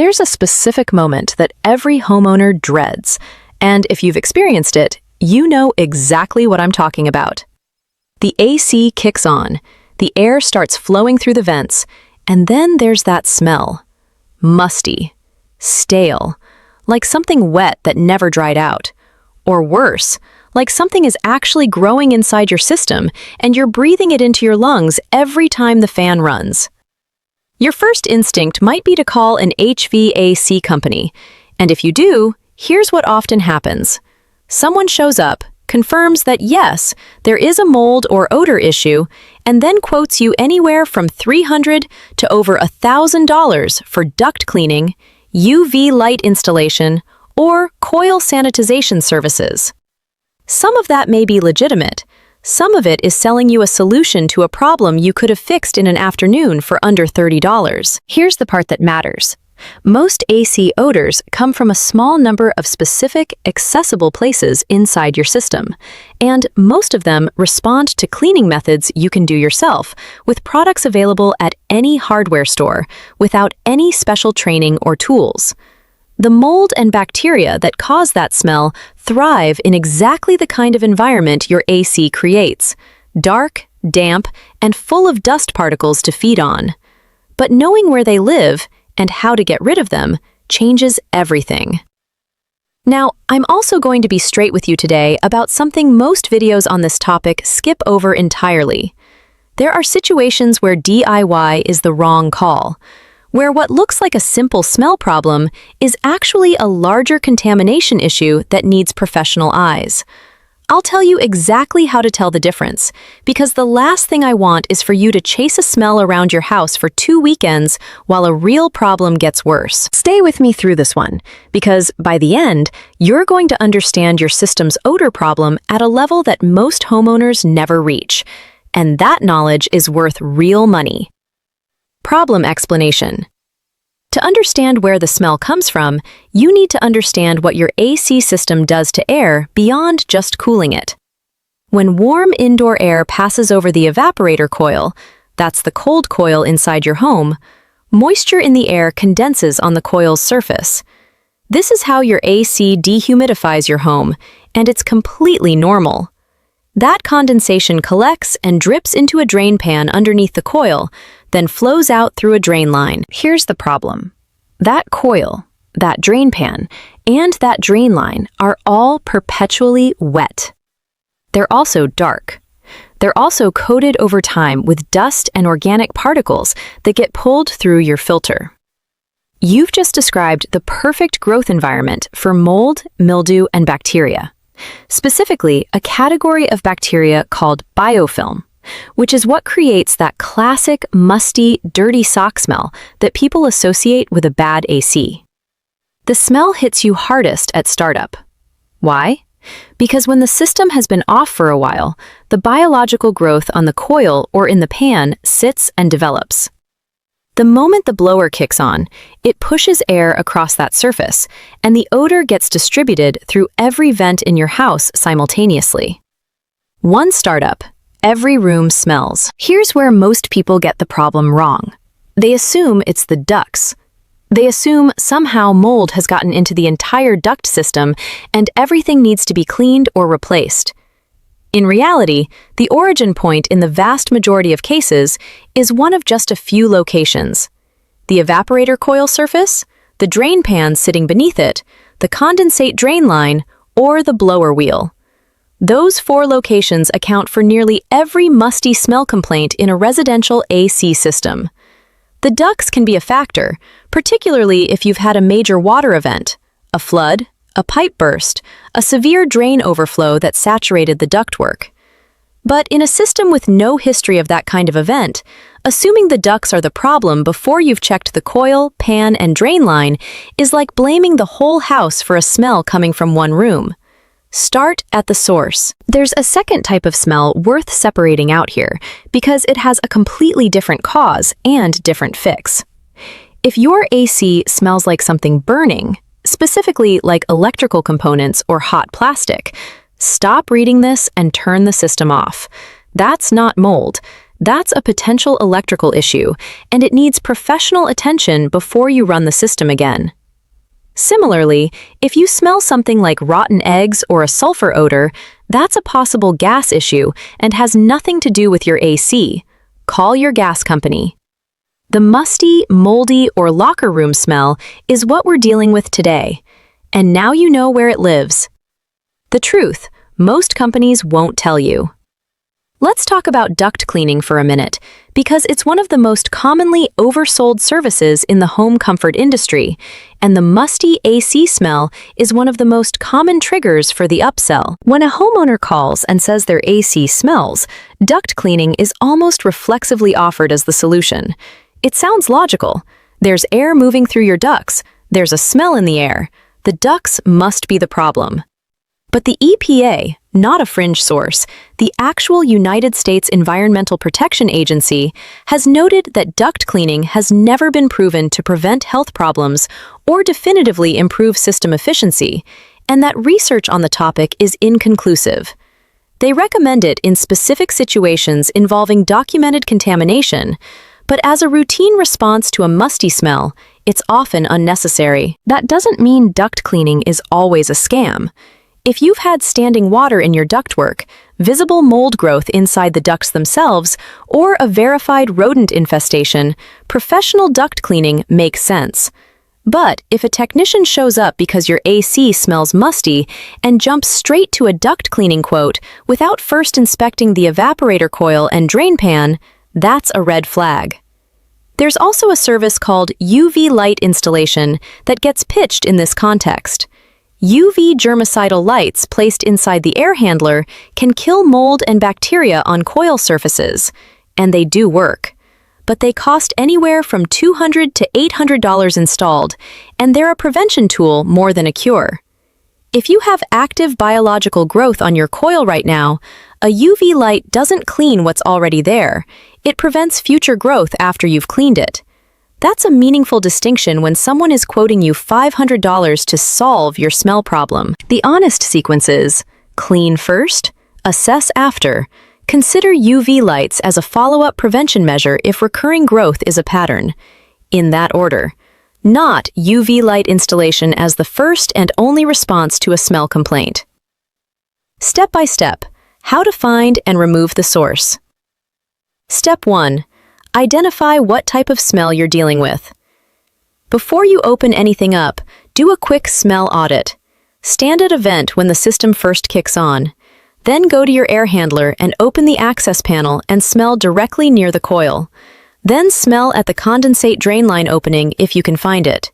There's a specific moment that every homeowner dreads, and if you've experienced it, you know exactly what I'm talking about. The AC kicks on, the air starts flowing through the vents, and then there's that smell. Musty, stale, like something wet that never dried out. Or worse, like something is actually growing inside your system and you're breathing it into your lungs every time the fan runs. Your first instinct might be to call an HVAC company, and if you do, here's what often happens. Someone shows up, confirms that yes, there is a mold or odor issue, and then quotes you anywhere from $300 to over $1,000 for duct cleaning, UV light installation, or coil sanitization services. Some of that may be legitimate. Some of it is selling you a solution to a problem you could have fixed in an afternoon for under $30. Here's the part that matters. Most AC odors come from a small number of specific, accessible places inside your system, and most of them respond to cleaning methods you can do yourself, with products available at any hardware store, without any special training or tools. The mold and bacteria that cause that smell thrive in exactly the kind of environment your AC creates: dark, damp, and full of dust particles to feed on. But knowing where they live and how to get rid of them changes everything. Now, I'm also going to be straight with you today about something most videos on this topic skip over entirely. There are situations where DIY is the wrong call, where what looks like a simple smell problem is actually a larger contamination issue that needs professional eyes. I'll tell you exactly how to tell the difference, because the last thing I want is for you to chase a smell around your house for 2 weekends while a real problem gets worse. Stay with me through this one, because by the end, you're going to understand your system's odor problem at a level that most homeowners never reach, and that knowledge is worth real money. Problem explanation. To understand where the smell comes from, you need to understand what your AC system does to air beyond just cooling it. When warm indoor air passes over the evaporator coil, that's the cold coil inside your home, moisture in the air condenses on the coil's surface. This is how your AC dehumidifies your home, and it's completely normal. That condensation collects and drips into a drain pan underneath the coil, then flows out through a drain line. Here's the problem. That coil, that drain pan, and that drain line are all perpetually wet. They're also dark. They're also coated over time with dust and organic particles that get pulled through your filter. You've just described the perfect growth environment for mold, mildew, and bacteria. Specifically, a category of bacteria called biofilm, which is what creates that classic, musty, dirty sock smell that people associate with a bad AC. The smell hits you hardest at startup. Why? Because when the system has been off for a while, the biological growth on the coil or in the pan sits and develops. The moment the blower kicks on, it pushes air across that surface, and the odor gets distributed through every vent in your house simultaneously. One startup, every room smells. Here's where most people get the problem wrong. They assume it's the ducts. They assume somehow mold has gotten into the entire duct system and everything needs to be cleaned or replaced. In reality, the origin point in the vast majority of cases is one of just a few locations: the evaporator coil surface, the drain pan sitting beneath it, the condensate drain line, or the blower wheel. Those 4 locations account for nearly every musty smell complaint in a residential AC system. The ducts can be a factor, particularly if you've had a major water event, a flood, a pipe burst, a severe drain overflow that saturated the ductwork. But in a system with no history of that kind of event, assuming the ducts are the problem before you've checked the coil, pan, and drain line is like blaming the whole house for a smell coming from one room. Start at the source. There's a second type of smell worth separating out here because it has a completely different cause and different fix. If your AC smells like something burning, specifically like electrical components or hot plastic, stop reading this and turn the system off. That's not mold. that's a potential electrical issue, and it needs professional attention before you run the system again. Similarly, if you smell something like rotten eggs or a sulfur odor, that's a possible gas issue and has nothing to do with your AC. Call your gas company. The musty, moldy, or locker room smell is what we're dealing with today. And now you know where it lives. The truth, most companies won't tell you. Let's talk about duct cleaning for a minute, because it's one of the most commonly oversold services in the home comfort industry, and the musty AC smell is one of the most common triggers for the upsell. When a homeowner calls and says their AC smells, duct cleaning is almost reflexively offered as the solution. It sounds logical. There's air moving through your ducts. There's a smell in the air. The ducts must be the problem. But the EPA, not a fringe source, the actual United States Environmental Protection Agency, has noted that duct cleaning has never been proven to prevent health problems or definitively improve system efficiency, and that research on the topic is inconclusive. They recommend it in specific situations involving documented contamination, but as a routine response to a musty smell, it's often unnecessary. That doesn't mean duct cleaning is always a scam. If you've had standing water in your ductwork, visible mold growth inside the ducts themselves, or a verified rodent infestation, professional duct cleaning makes sense. But if a technician shows up because your AC smells musty and jumps straight to a duct cleaning quote without first inspecting the evaporator coil and drain pan, that's a red flag. There's also a service called UV light installation that gets pitched in this context. UV germicidal lights placed inside the air handler can kill mold and bacteria on coil surfaces, and they do work. But they cost anywhere from $200 to $800 installed, and they're a prevention tool more than a cure. If you have active biological growth on your coil right now, a UV light doesn't clean what's already there. It prevents future growth after you've cleaned it. That's a meaningful distinction when someone is quoting you $500 to solve your smell problem. The honest sequence is: clean first, assess after. Consider UV lights as a follow-up prevention measure if recurring growth is a pattern. In that order. Not UV light installation as the first and only response to a smell complaint. Step by step, how to find and remove the source. Step 1. Identify what type of smell you're dealing with. Before you open anything up, do a quick smell audit. Stand at a vent when the system first kicks on. Then go to your air handler and open the access panel and smell directly near the coil. Then smell at the condensate drain line opening if you can find it.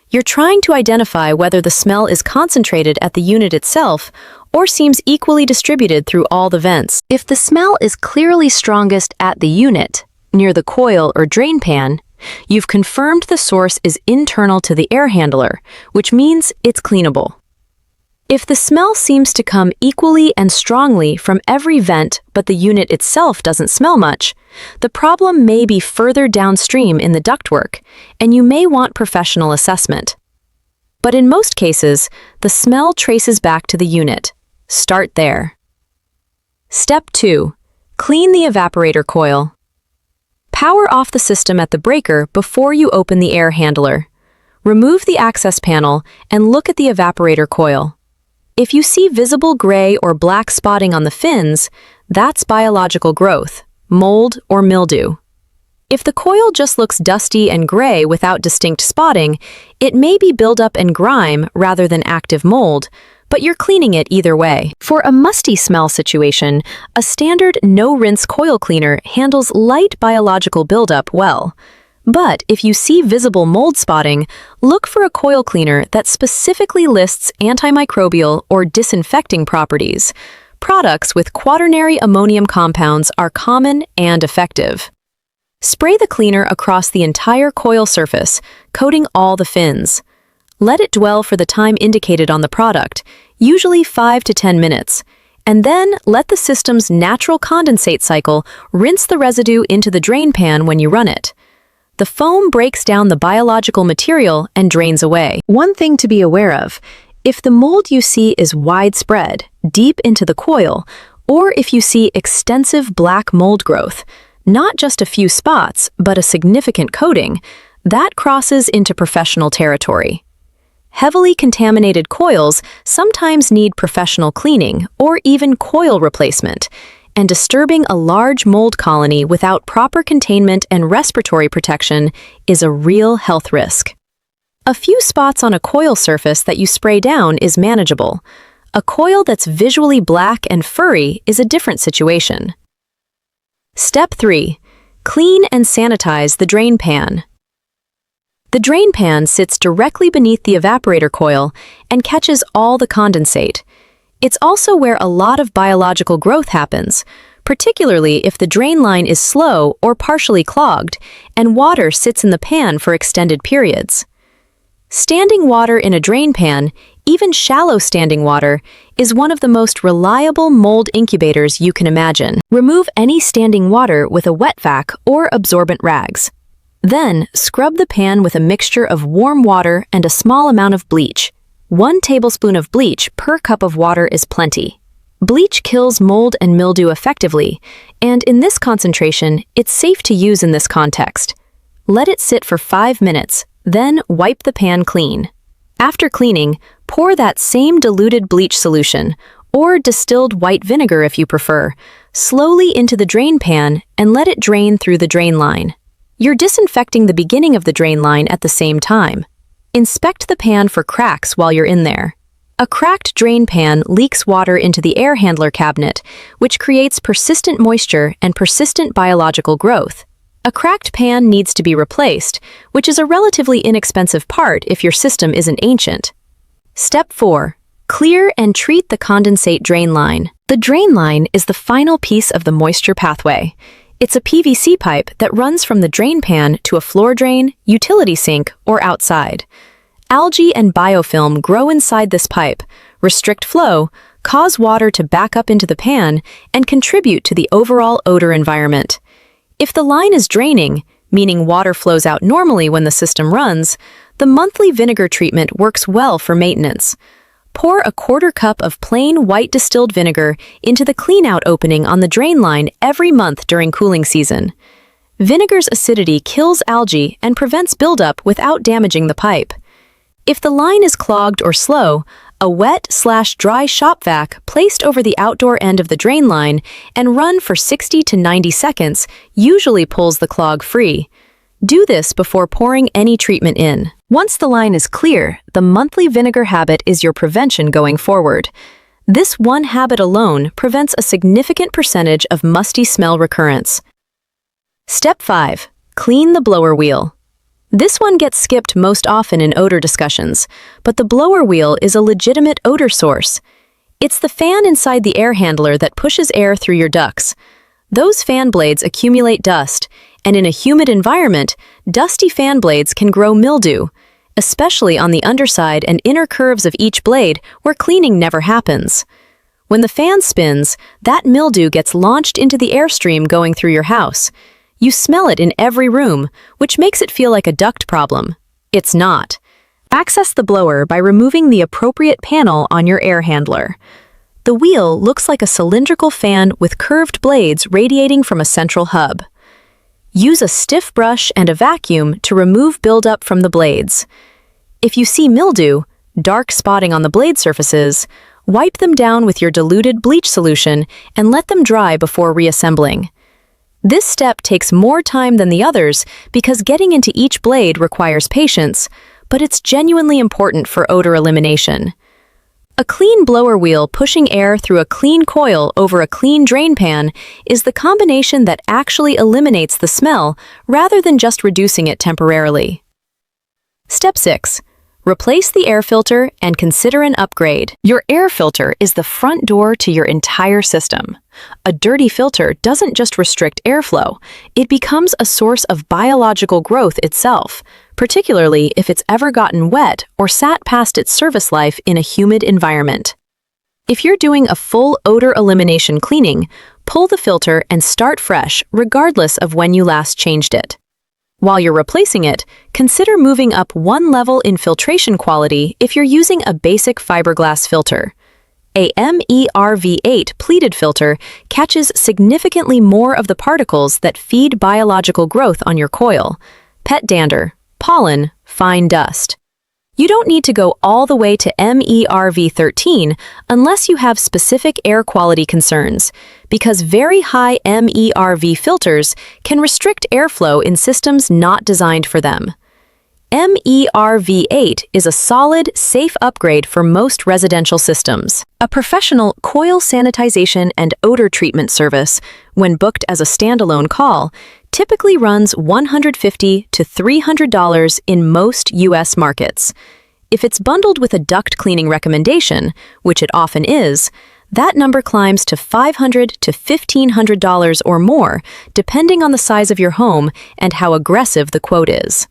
You're trying to identify whether the smell is concentrated at the unit itself or seems equally distributed through all the vents. If the smell is clearly strongest at the unit, near the coil or drain pan, you've confirmed the source is internal to the air handler, which means it's cleanable. If the smell seems to come equally and strongly from every vent but the unit itself doesn't smell much, the problem may be further downstream in the ductwork, and you may want professional assessment. But in most cases, the smell traces back to the unit. Start there. Step 2. Clean the evaporator coil. Power off the system at the breaker before you open the air handler. Remove the access panel and look at the evaporator coil. If you see visible gray or black spotting on the fins, that's biological growth, mold, or mildew. If the coil just looks dusty and gray without distinct spotting, it may be buildup and grime rather than active mold, but you're cleaning it either way. For a musty smell situation, a standard no-rinse coil cleaner handles light biological buildup well. But if you see visible mold spotting, look for a coil cleaner that specifically lists antimicrobial or disinfecting properties. Products with quaternary ammonium compounds are common and effective. Spray the cleaner across the entire coil surface, coating all the fins. Let it dwell for the time indicated on the product, usually 5 to 10 minutes, and then let the system's natural condensate cycle rinse the residue into the drain pan when you run it. The foam breaks down the biological material and drains away. One thing to be aware of: if the mold you see is widespread, deep into the coil, or if you see extensive black mold growth, not just a few spots, but a significant coating, that crosses into professional territory. Heavily contaminated coils sometimes need professional cleaning or even coil replacement, and disturbing a large mold colony without proper containment and respiratory protection is a real health risk. A few spots on a coil surface that you spray down is manageable. A coil that's visually black and furry is a different situation. Step 3. Clean and sanitize the drain pan. The drain pan sits directly beneath the evaporator coil and catches all the condensate. It's also where a lot of biological growth happens, particularly if the drain line is slow or partially clogged and water sits in the pan for extended periods. Standing water in a drain pan, even shallow standing water, is one of the most reliable mold incubators you can imagine. Remove any standing water with a wet vac or absorbent rags. Then, scrub the pan with a mixture of warm water and a small amount of bleach. 1 tablespoon of bleach per cup of water is plenty. Bleach kills mold and mildew effectively, and in this concentration, it's safe to use in this context. Let it sit for 5 minutes, then wipe the pan clean. After cleaning, pour that same diluted bleach solution, or distilled white vinegar if you prefer, slowly into the drain pan and let it drain through the drain line. You're disinfecting the beginning of the drain line at the same time. Inspect the pan for cracks while you're in there. A cracked drain pan leaks water into the air handler cabinet, which creates persistent moisture and persistent biological growth. A cracked pan needs to be replaced, which is a relatively inexpensive part if your system isn't ancient. Step 4. Clear and treat the condensate drain line. The drain line is the final piece of the moisture pathway. It's a PVC pipe that runs from the drain pan to a floor drain, utility sink, or outside. Algae and biofilm grow inside this pipe, restrict flow, cause water to back up into the pan, and contribute to the overall odor environment. If the line is draining, meaning water flows out normally when the system runs, the monthly vinegar treatment works well for maintenance. Pour a 1/4 cup of plain white distilled vinegar into the clean-out opening on the drain line every month during cooling season. Vinegar's acidity kills algae and prevents buildup without damaging the pipe. If the line is clogged or slow, a wet/dry shop vac placed over the outdoor end of the drain line and run for 60 to 90 seconds usually pulls the clog free. Do this before pouring any treatment in. Once the line is clear, the monthly vinegar habit is your prevention going forward. This one habit alone prevents a significant percentage of musty smell recurrence. Step 5. Clean the blower wheel. This one gets skipped most often in odor discussions, but the blower wheel is a legitimate odor source. It's the fan inside the air handler that pushes air through your ducts. Those fan blades accumulate dust, and in a humid environment, dusty fan blades can grow mildew, especially on the underside and inner curves of each blade where cleaning never happens. When the fan spins, that mildew gets launched into the airstream going through your house. You smell it in every room, which makes it feel like a duct problem. It's not. Access the blower by removing the appropriate panel on your air handler. The wheel looks like a cylindrical fan with curved blades radiating from a central hub. Use a stiff brush and a vacuum to remove buildup from the blades. If you see mildew, dark spotting on the blade surfaces, wipe them down with your diluted bleach solution and let them dry before reassembling. This step takes more time than the others because getting into each blade requires patience, but it's genuinely important for odor elimination. A clean blower wheel pushing air through a clean coil over a clean drain pan is the combination that actually eliminates the smell rather than just reducing it temporarily. Step 6. Replace the air filter and consider an upgrade. Your air filter is the front door to your entire system. A dirty filter doesn't just restrict airflow, it becomes a source of biological growth itself, particularly if it's ever gotten wet or sat past its service life in a humid environment. If you're doing a full odor elimination cleaning, pull the filter and start fresh regardless of when you last changed it. While you're replacing it, consider moving up one level in filtration quality if you're using a basic fiberglass filter. A MERV8 pleated filter catches significantly more of the particles that feed biological growth on your coil: pet dander, pollen, fine dust. You don't need to go all the way to MERV13 unless you have specific air quality concerns, because very high MERV filters can restrict airflow in systems not designed for them. MERV8 is a solid, safe upgrade for most residential systems. A professional coil sanitization and odor treatment service, when booked as a standalone call, typically runs $150 to $300 in most U.S. markets. If it's bundled with a duct cleaning recommendation, which it often is, that number climbs to $500 to $1,500 or more, depending on the size of your home and how aggressive the quote is.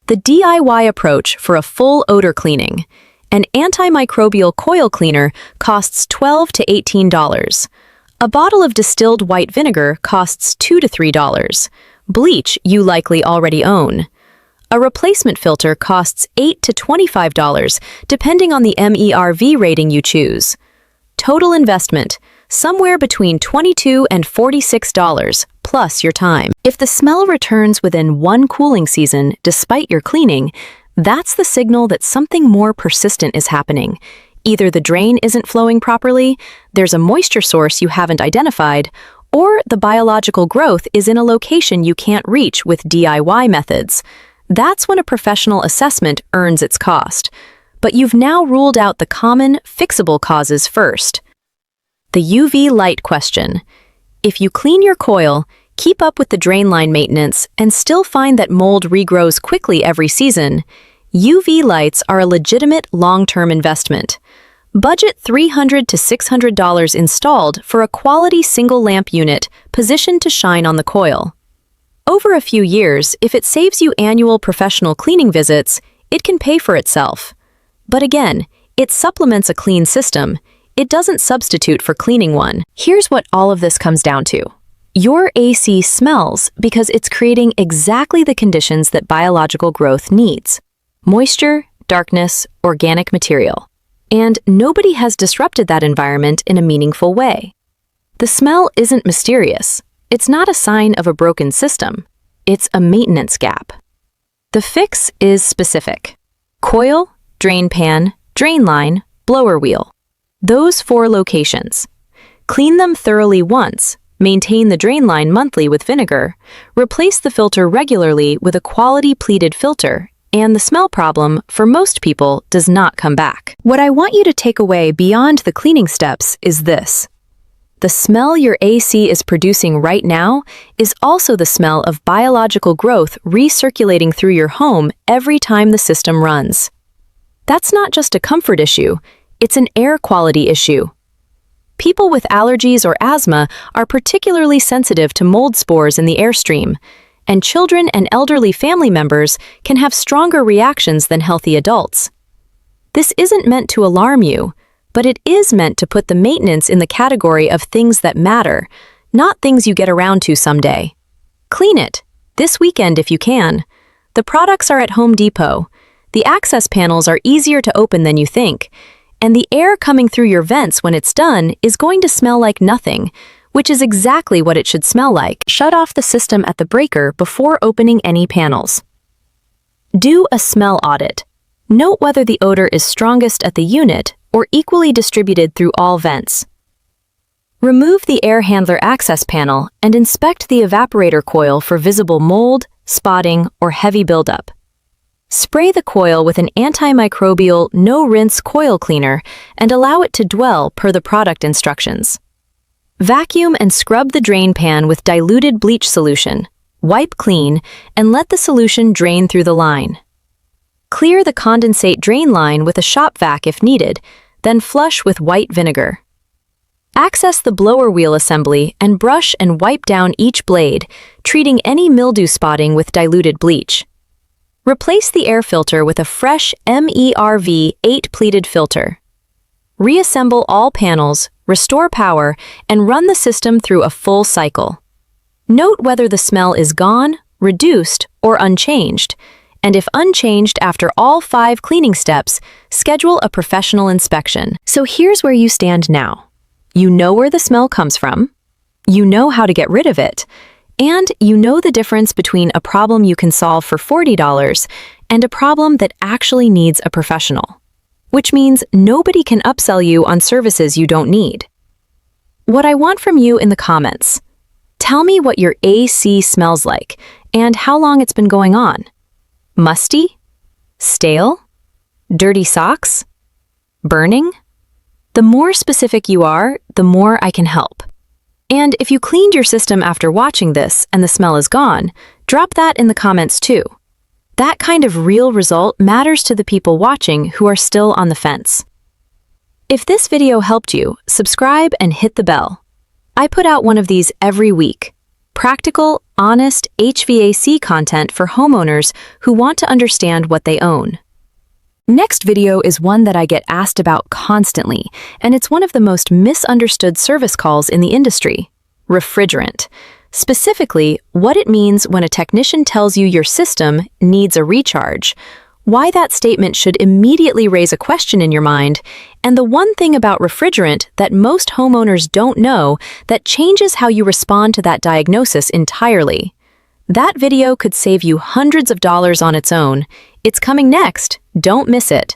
The DIY approach for a full odor cleaning. An antimicrobial coil cleaner costs $12 to $18. A bottle of distilled white vinegar costs $2 to $3. Bleach you likely already own. A replacement filter costs $8 to $25, depending on the MERV rating you choose. Total investment, somewhere between $22 and $46, plus your time. If the smell returns within one cooling season despite your cleaning, that's the signal that something more persistent is happening. Either the drain isn't flowing properly, there's a moisture source you haven't identified, or the biological growth is in a location you can't reach with DIY methods. That's when a professional assessment earns its cost. But you've now ruled out the common, fixable causes first. The UV light question. If you clean your coil, keep up with the drain line maintenance, and still find that mold regrows quickly every season, UV lights are a legitimate long-term investment. Budget $300 to $600 installed for a quality single-lamp unit positioned to shine on the coil. Over a few years, if it saves you annual professional cleaning visits, it can pay for itself. But again, it supplements a clean system. It doesn't substitute for cleaning one. Here's what all of this comes down to. Your AC smells because it's creating exactly the conditions that biological growth needs: moisture, darkness, organic material. And nobody has disrupted that environment in a meaningful way. The smell isn't mysterious. It's not a sign of a broken system. It's a maintenance gap. The fix is specific: coil, drain pan, drain line, blower wheel. Those 4 locations. Clean them thoroughly once, maintain the drain line monthly with vinegar, replace the filter regularly with a quality pleated filter, and the smell problem, for most people, does not come back. What I want you to take away beyond the cleaning steps is this. The smell your AC is producing right now is also the smell of biological growth recirculating through your home every time the system runs. That's not just a comfort issue, it's an air quality issue. People with allergies or asthma are particularly sensitive to mold spores in the airstream, and children and elderly family members can have stronger reactions than healthy adults. This isn't meant to alarm you, but it is meant to put the maintenance in the category of things that matter, not things you get around to someday. Clean it, this weekend if you can. The products are at Home Depot. The access panels are easier to open than you think, and the air coming through your vents when it's done is going to smell like nothing, which is exactly what it should smell like. Shut off the system at the breaker before opening any panels. Do a smell audit. Note whether the odor is strongest at the unit or equally distributed through all vents. Remove the air handler access panel and inspect the evaporator coil for visible mold, spotting, or heavy buildup. Spray the coil with an antimicrobial, no-rinse coil cleaner and allow it to dwell per the product instructions. Vacuum and scrub the drain pan with diluted bleach solution. Wipe clean and let the solution drain through the line. Clear the condensate drain line with a shop vac if needed, then flush with white vinegar. Access the blower wheel assembly and brush and wipe down each blade, treating any mildew spotting with diluted bleach. Replace the air filter with a fresh MERV8 pleated filter. Reassemble all panels, restore power, and run the system through a full cycle. Note whether the smell is gone, reduced, or unchanged, And if unchanged after all 5 cleaning steps, schedule a professional inspection. So here's where you stand now. You know where the smell comes from, you know how to get rid of it, and you know the difference between a problem you can solve for $40 and a problem that actually needs a professional. Which means nobody can upsell you on services you don't need. What I want from you in the comments: tell me what your AC smells like and how long it's been going on. Musty? Stale? Dirty socks? Burning? The more specific you are, the more I can help. And if you cleaned your system after watching this and the smell is gone, drop that in the comments too. That kind of real result matters to the people watching who are still on the fence. If this video helped you, subscribe and hit the bell. I put out one of these every week. Practical, honest HVAC content for homeowners who want to understand what they own. Next video is one that I get asked about constantly, and it's one of the most misunderstood service calls in the industry: refrigerant. Specifically, what it means when a technician tells you your system needs a recharge, why that statement should immediately raise a question in your mind, and the one thing about refrigerant that most homeowners don't know that changes how you respond to that diagnosis entirely. That video could save you hundreds of dollars on its own. It's coming next. Don't miss it.